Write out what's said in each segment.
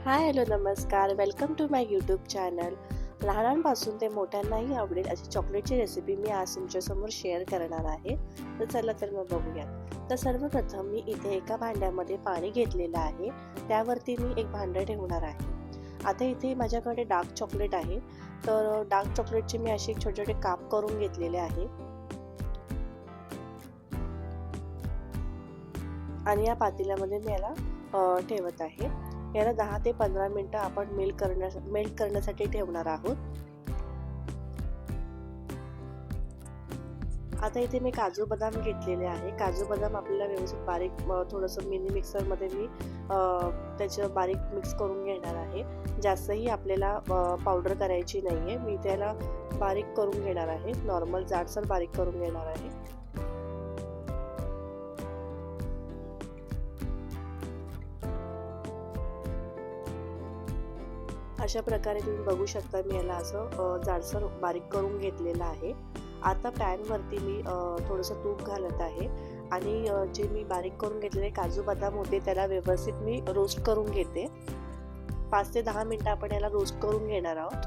हाय hello नमस्कार, welcome to my YouTube channel. लहानांपासून ते मोठ्यांनाही आवडेल अशी चॉकलेटची रेसिपी मी आज तुमच्यासमोर शेअर करणार आहे. तर चला तर मग बघूयात. तर सर्वप्रथम मी इथे एका भांड्यामध्ये पाणी घेतलेलं आहे. त्यावरती मी एक भांडं ठेवणार आहे. आता इथे माझ्याकडे डार्क चॉकलेट आहे. तर डार्क चॉकलेटचे मी असे छोटे छोटे काप करून घेतलेले आहे आणि या पातेल्यामध्ये मी याला ठेवत आहे. याला 10 ते 15 मिनिटं आपण मेल्ट करण्यासाठी ठेवणार आहोत. आता इथे मी काजू बदाम घेतलेले आहे. काजू बदाम आपल्याला व्यवस्थित बारीक थोडंसं मिनी मिक्सरमध्ये मी त्याचं बारीक मिक्स करून घेणार आहे. जास्तही आपल्याला पावडर करायची नाही आहे. मी त्याला बारीक करून घेणार आहे. नॉर्मल जाडसर बारीक करून घेणार आहे. अशा प्रकारे तुम्ही बघू शकता मी याला असं जाडसर बारीक करून घेतलेलं आहे. आता पॅनवरती मी थोडंसं तूप घालत आहे आणि जे मी बारीक करून घेतलेले काजू बदाम होते त्याला व्यवस्थित मी रोस्ट करून घेते. 5 ते 10 मिनिटं आपण याला रोस्ट करून घेणार आहोत.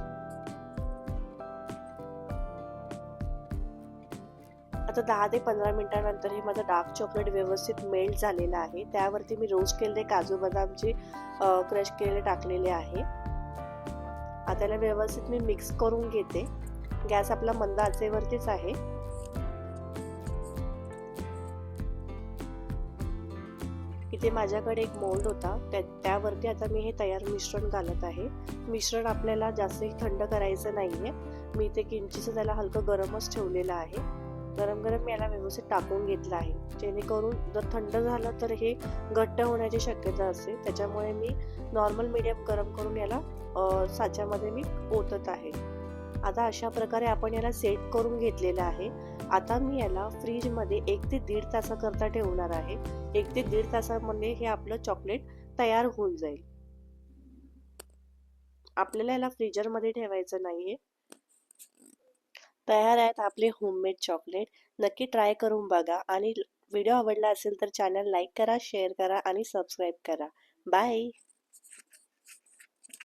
आता 10 ते 15 मिनिटांनंतर हे माझं डार्क चॉकलेट व्यवस्थित मेल्ट झालेलं आहे. त्यावरती मी रोस्ट केलेले काजू बदामचे क्रश केलेले टाकलेले आहे. आता याला व्यवस्थित मी मिक्स करून घेते. गॅस आपला मंद आचेवरतीच आहे. इथे माझ्याकडे एक मोल्ड होता, त्यावरती आता मी हे तयार मिश्रण घालत आहे. मिश्रण आपल्याला जास्त थंड करायचं नाहीये. मी इथे किंचित त्याला हलकं गरमच ठेवलेलं आहे. गरम गरम याला व्यवस्थित टाकून घेतलं आहे, जेणेकरून जर थंड झालं तर हे घट्ट होण्याची शक्यता असते. त्याच्यामुळे मी नॉर्मल मीडियम गरम करून याला साच्यामध्ये मी ओतत आहे. आता अशा प्रकारे आपण याला सेट करून घेतलेलं आहे. आता मी याला फ्रीजमध्ये 1 ते 1.5 तासाकरता ठेवणार आहे. 1 ते 1.5 तासामध्ये हे आपलं चॉकलेट तयार होऊन जाईल. आपल्याला याला फ्रीजरमध्ये ठेवायचं नाहीये. तयार आहेत आपले होममेड चॉकलेट. नक्की ट्राय करून बघा आणि व्हिडिओ आवडला असेल तर चॅनल लाईक करा, शेअर करा आणि सबस्क्राईब करा. बाय.